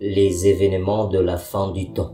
Les événements de la fin du temps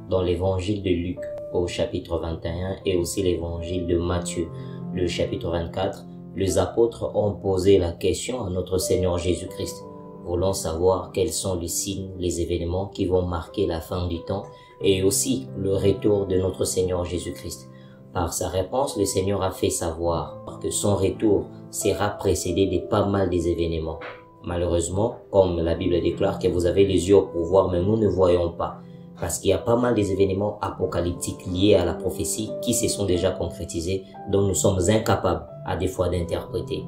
dans l'évangile de Luc au chapitre 21 et aussi l'évangile de Matthieu, le chapitre 24, les apôtres ont posé la question à notre Seigneur Jésus-Christ, voulant savoir quels sont les signes, les événements qui vont marquer la fin du temps et aussi le retour de notre Seigneur Jésus-Christ. Par sa réponse, le Seigneur a fait savoir que son retour sera précédé de pas mal des événements. Malheureusement, comme la Bible déclare que vous avez les yeux pour voir, mais nous ne voyons pas. Parce qu'il y a pas mal des événements apocalyptiques liés à la prophétie qui se sont déjà concrétisés, dont nous sommes incapables à des fois d'interpréter.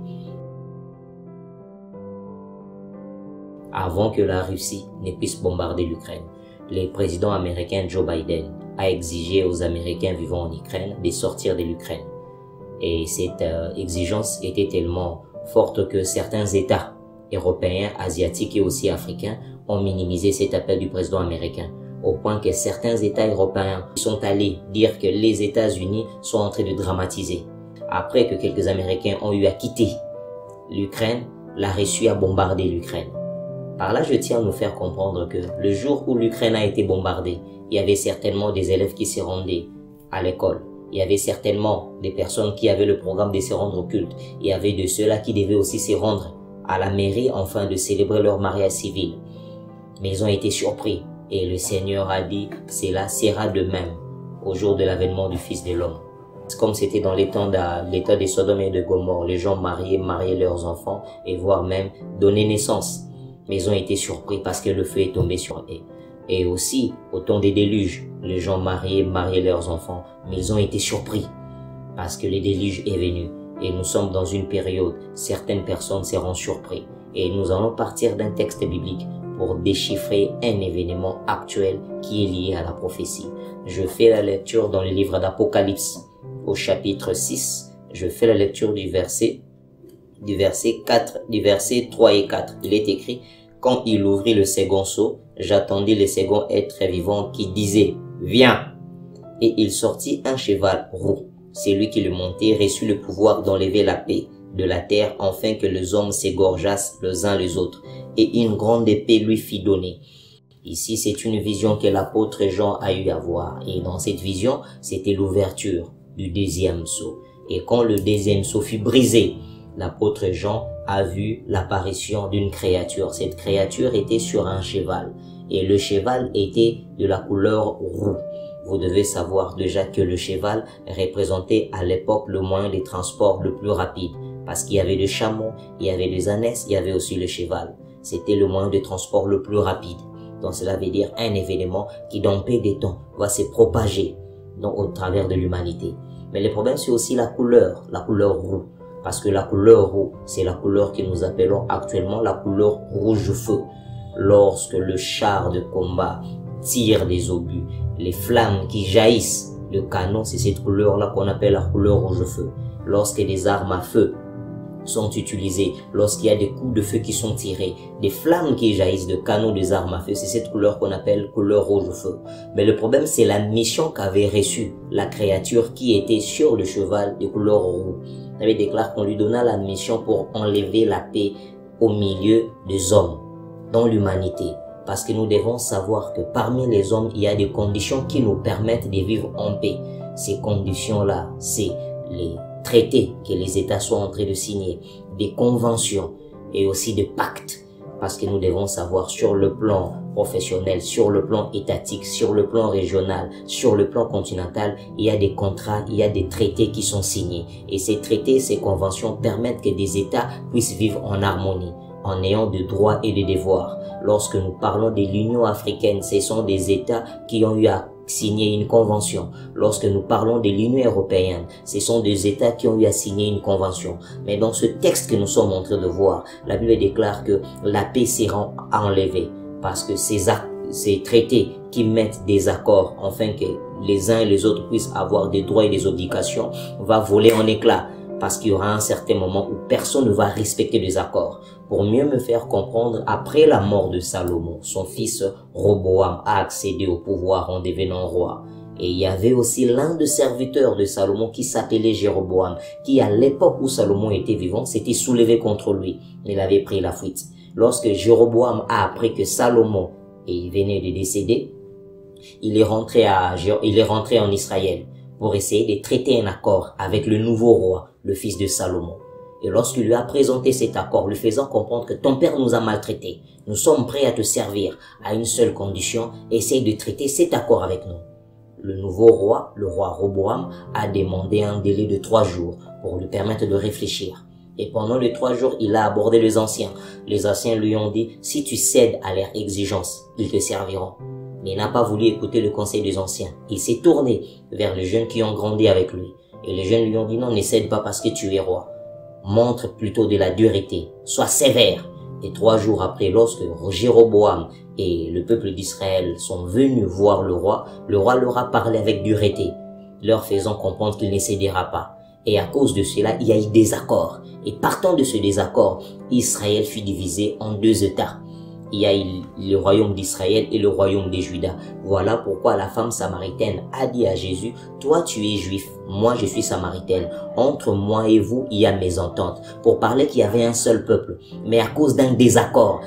Avant que la Russie ne puisse bombarder l'Ukraine, le président américain Joe Biden a exigé aux Américains vivant en Ukraine de sortir de l'Ukraine. Et cette exigence était tellement forte que certains États européens, asiatiques et aussi africains ont minimisé cet appel du président américain, au point que certains États européens sont allés dire que les États-Unis sont en train de dramatiser. Après que quelques Américains ont eu à quitter l'Ukraine, la Russie a bombardé l'Ukraine. Par là, je tiens à nous faire comprendre que le jour où l'Ukraine a été bombardée, il y avait certainement des élèves qui se rendaient à l'école. Il y avait certainement des personnes qui avaient le programme de se rendre au culte. Il y avait de ceux-là qui devaient aussi se rendre à la mairie afin de célébrer leur mariage civil. Mais ils ont été surpris et le Seigneur a dit « Cela sera de même au jour de l'avènement du Fils de l'homme ». Comme c'était dans l'état de Sodome et de Gomorrhe, les gens mariaient leurs enfants et voire même donnaient naissance. Mais ils ont été surpris parce que le feu est tombé sur eux. Et aussi, au temps des déluges, les gens mariaient leurs enfants, mais ils ont été surpris parce que le déluge est venu. Et nous sommes dans une période, certaines personnes seront surprises. Et nous allons partir d'un texte biblique pour déchiffrer un événement actuel qui est lié à la prophétie. Je fais la lecture dans le livre d'Apocalypse au chapitre 6. Je fais la lecture du verset 3 et 4. Il est écrit: quand il ouvrit le second sceau, j'attendis le second être vivant qui disait: viens. Et il sortit un cheval roux. Celui qui le montait reçut le pouvoir d'enlever la paix de la terre, afin que les hommes s'égorgeassent les uns les autres. Et une grande épée lui fit donner. Ici, c'est une vision que l'apôtre Jean a eu à voir. Et dans cette vision, c'était l'ouverture du deuxième sceau. Et quand le deuxième sceau fut brisé, l'apôtre Jean a vu l'apparition d'une créature. Cette créature était sur un cheval. Et le cheval était de la couleur roux. Vous devez savoir déjà que le cheval représentait à l'époque le moyen de transport le plus rapide. Parce qu'il y avait des chameaux, il y avait des ânesses, il y avait aussi le cheval. C'était le moyen de transport le plus rapide. Donc cela veut dire un événement qui dans peu de temps va se propager au travers de l'humanité. Mais le problème c'est aussi la couleur roux. Parce que la couleur roux, c'est la couleur que nous appelons actuellement la couleur rouge feu. Lorsque le char de combat tire des obus, les flammes qui jaillissent de canon, c'est cette couleur-là qu'on appelle la couleur rouge feu. Lorsque les armes à feu sont utilisées, lorsqu'il y a des coups de feu qui sont tirés, des flammes qui jaillissent de canons des armes à feu, c'est cette couleur qu'on appelle couleur rouge feu. Mais le problème, c'est la mission qu'avait reçue la créature qui était sur le cheval de couleur roux. Il avait déclaré qu'on lui donna la mission pour enlever la paix au milieu des hommes, dans l'humanité. Parce que nous devons savoir que parmi les hommes, il y a des conditions qui nous permettent de vivre en paix. Ces conditions-là, c'est les traités que les États sont en train de signer, des conventions et aussi des pactes. Parce que nous devons savoir sur le plan professionnel, sur le plan étatique, sur le plan régional, sur le plan continental, il y a des contrats, il y a des traités qui sont signés. Et ces traités, ces conventions permettent que des États puissent vivre en harmonie, en ayant des droits et des devoirs. Lorsque nous parlons de l'Union africaine, ce sont des États qui ont eu à signer une convention. Lorsque nous parlons de l'Union européenne, ce sont des États qui ont eu à signer une convention. Mais dans ce texte que nous sommes en train de voir, la Bible déclare que la paix sera enlevée. Parce que ces traités qui mettent des accords afin que les uns et les autres puissent avoir des droits et des obligations va voler en éclats. Parce qu'il y aura un certain moment où personne ne va respecter les accords. Pour mieux me faire comprendre, après la mort de Salomon, son fils Roboam a accédé au pouvoir en devenant roi. Et il y avait aussi l'un des serviteurs de Salomon qui s'appelait Jéroboam, qui à l'époque où Salomon était vivant, s'était soulevé contre lui. Il avait pris la fuite. Lorsque Jéroboam a appris que Salomon venait de décéder, il est rentré en Israël pour essayer de traiter un accord avec le nouveau roi, le fils de Salomon. Et lorsqu'il lui a présenté cet accord, lui faisant comprendre que ton père nous a maltraités, nous sommes prêts à te servir à une seule condition, essaye de traiter cet accord avec nous. Le nouveau roi, le roi Roboam, a demandé un délai de 3 jours pour lui permettre de réfléchir. Et pendant les 3 jours, il a abordé les anciens. Les anciens lui ont dit, si tu cèdes à leurs exigences, ils te serviront. Mais il n'a pas voulu écouter le conseil des anciens. Il s'est tourné vers les jeunes qui ont grandi avec lui. Et les jeunes lui ont dit, non, ne cède pas parce que tu es roi. Montre plutôt de la dureté. Sois sévère. Et 3 jours après, lorsque Jéroboam et le peuple d'Israël sont venus voir le roi leur a parlé avec dureté, leur faisant comprendre qu'il ne cédera pas. Et à cause de cela, il y a eu des accords. Et partant de ce désaccord, Israël fut divisé en 2 États. Il y a le royaume d'Israël et le royaume de Juda. Voilà pourquoi la femme samaritaine a dit à Jésus, toi tu es juif, moi je suis samaritaine. Entre moi et vous, il y a mésentente. Pour parler qu'il y avait un seul peuple. Mais à cause d'un désaccord,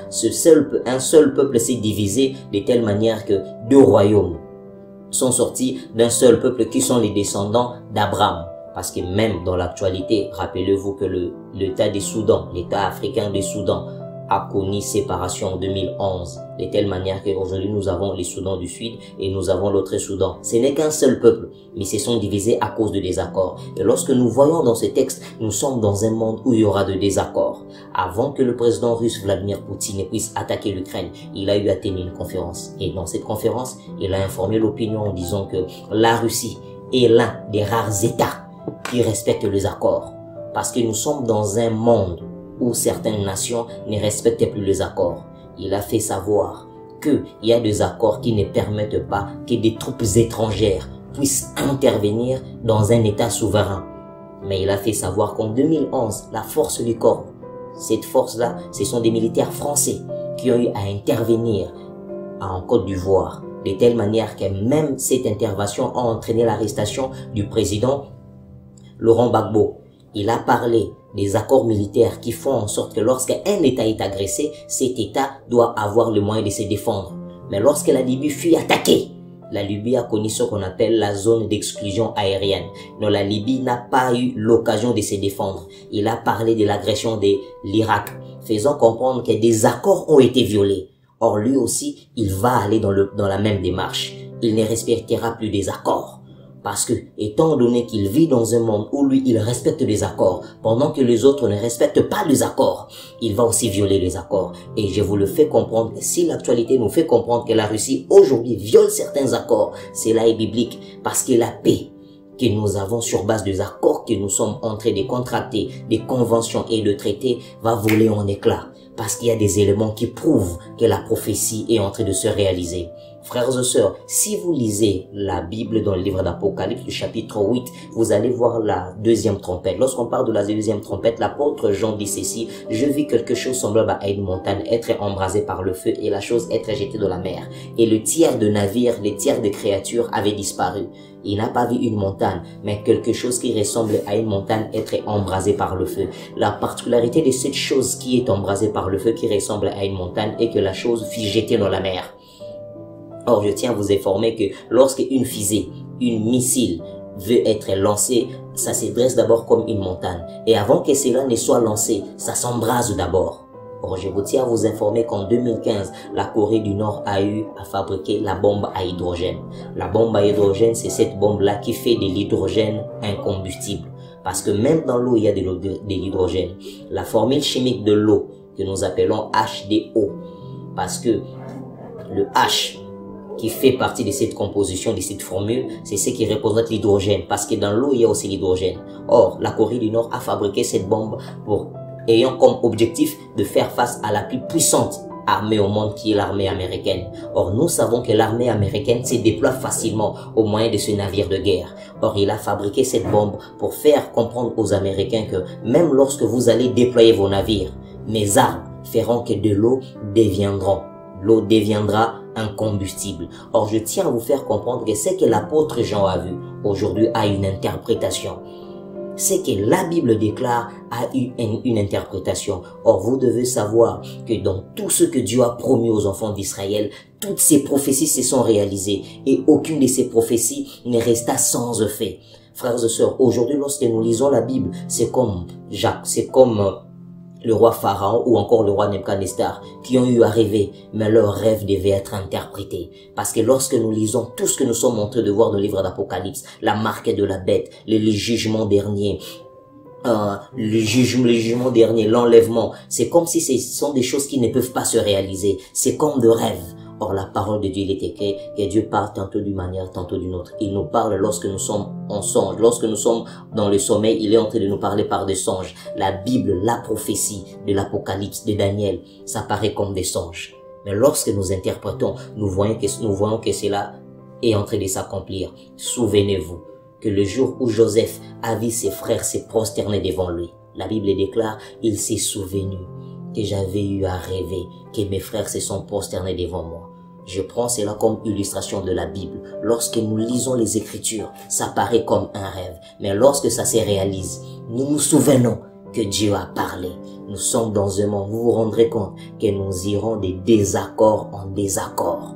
un seul peuple s'est divisé de telle manière que 2 royaumes sont sortis d'un seul peuple qui sont les descendants d'Abraham. Parce que même dans l'actualité, rappelez-vous que l'État du Soudan, l'État africain du Soudan, a connu séparation en 2011, de telle manière qu'aujourd'hui nous avons les Soudans du Sud et nous avons l'autre Soudan. Ce n'est qu'un seul peuple, mais ils se sont divisés à cause de désaccords. Et lorsque nous voyons dans ce texte, nous sommes dans un monde où il y aura de désaccords. Avant que le président russe Vladimir Poutine puisse attaquer l'Ukraine, il a eu à tenir une conférence. Et dans cette conférence, il a informé l'opinion en disant que la Russie est l'un des rares États qui respectent les accords. Parce que nous sommes dans un monde où certaines nations ne respectent plus les accords. Il a fait savoir qu'il y a des accords qui ne permettent pas que des troupes étrangères puissent intervenir dans un État souverain. Mais il a fait savoir qu'en 2011, la force du Corne, cette force-là, ce sont des militaires français qui ont eu à intervenir en Côte d'Ivoire, de telle manière que même cette intervention a entraîné l'arrestation du président Laurent Gbagbo. Il a parlé des accords militaires qui font en sorte que lorsqu'un État est agressé, cet État doit avoir le moyen de se défendre. Mais lorsque la Libye fut attaquée, la Libye a connu ce qu'on appelle la zone d'exclusion aérienne. Donc la Libye n'a pas eu l'occasion de se défendre. Il a parlé de l'agression de l'Irak, faisant comprendre que des accords ont été violés. Or lui aussi, il va aller dans la même démarche. Il ne respectera plus des accords. Parce que, étant donné qu'il vit dans un monde où lui, il respecte les accords, pendant que les autres ne respectent pas les accords, il va aussi violer les accords. Et je vous le fais comprendre, si l'actualité nous fait comprendre que la Russie aujourd'hui viole certains accords, cela est biblique. Parce que la paix que nous avons sur base des accords que nous sommes en train de contracter, des conventions et de traités, va voler en éclats. Parce qu'il y a des éléments qui prouvent que la prophétie est en train de se réaliser. Frères et sœurs, si vous lisez la Bible dans le livre d'Apocalypse, chapitre 8, vous allez voir la 2e trompette. Lorsqu'on parle de la 2e trompette, l'apôtre Jean dit ceci, « Je vis quelque chose semblable à une montagne être embrasée par le feu et la chose être jetée dans la mer. Et le tiers de navires, le tiers de créatures avait disparu. Il n'a pas vu une montagne, mais quelque chose qui ressemble à une montagne être embrasée par le feu. La particularité de cette chose qui est embrasée par le feu, qui ressemble à une montagne, est que la chose fut jetée dans la mer. » Or, je tiens à vous informer que lorsque une fusée, une missile veut être lancée, ça se dresse d'abord comme une montagne. Et avant que cela ne soit lancé, ça s'embrase d'abord. Or, je vous tiens à vous informer qu'en 2015, la Corée du Nord a eu à fabriquer la bombe à hydrogène. La bombe à hydrogène, c'est cette bombe-là qui fait de l'hydrogène incombustible. Parce que même dans l'eau, il y a de l'hydrogène. La formule chimique de l'eau, que nous appelons H2O, parce que le H qui fait partie de cette composition, de cette formule, c'est ce qui représente l'hydrogène, parce que dans l'eau, il y a aussi l'hydrogène. Or, la Corée du Nord a fabriqué cette bombe ayant comme objectif de faire face à la plus puissante armée au monde, qui est l'armée américaine. Or, nous savons que l'armée américaine se déploie facilement au moyen de ce navire de guerre. Or, il a fabriqué cette bombe pour faire comprendre aux Américains que même lorsque vous allez déployer vos navires, mes armes feront que de l'eau deviendront. L'eau deviendra un combustible. Or, je tiens à vous faire comprendre que ce que l'apôtre Jean a vu aujourd'hui a une interprétation. Ce que la Bible déclare a eu une interprétation. Or, vous devez savoir que dans tout ce que Dieu a promis aux enfants d'Israël, toutes ces prophéties se sont réalisées et aucune de ces prophéties ne resta sans effet. Frères et sœurs, aujourd'hui, lorsque nous lisons la Bible, c'est comme le roi Pharaon ou encore le roi Nebuchadnezzar qui ont eu à rêver, mais leurs rêves devaient être interprétés. Parce que lorsque nous lisons tout ce que nous sommes en train de voir dans le livre d'Apocalypse, la marque de la bête, les jugements derniers, le jugement dernier, l'enlèvement, c'est comme si ce sont des choses qui ne peuvent pas se réaliser. C'est comme de rêves. Or, la parole de Dieu, il est écrit que Dieu parle tantôt d'une manière, tantôt d'une autre. Il nous parle lorsque nous sommes en songe. Lorsque nous sommes dans le sommeil, il est en train de nous parler par des songes. La Bible, la prophétie de l'Apocalypse, de Daniel, ça paraît comme des songes. Mais lorsque nous interprétons, nous voyons que cela est en train de s'accomplir. Souvenez-vous que le jour où Joseph a vu ses frères se prosterner devant lui, la Bible déclare, il s'est souvenu que j'avais eu à rêver que mes frères se sont prosternés devant moi. Je prends cela comme illustration de la Bible. Lorsque nous lisons les Écritures, ça paraît comme un rêve. Mais lorsque ça se réalise, nous nous souvenons que Dieu a parlé. Nous sommes dans un monde, vous vous rendrez compte que nous irons de désaccord en désaccord.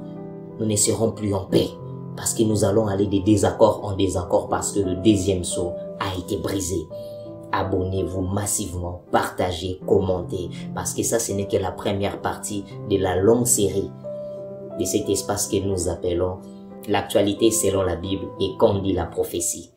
Nous ne serons plus en paix parce que nous allons aller de désaccord en désaccord parce que le deuxième sceau a été brisé. Abonnez-vous massivement, partagez, commentez, parce que ça, ce n'est que la première partie de la longue série de cet espace que nous appelons l'actualité selon la Bible et comme dit la prophétie.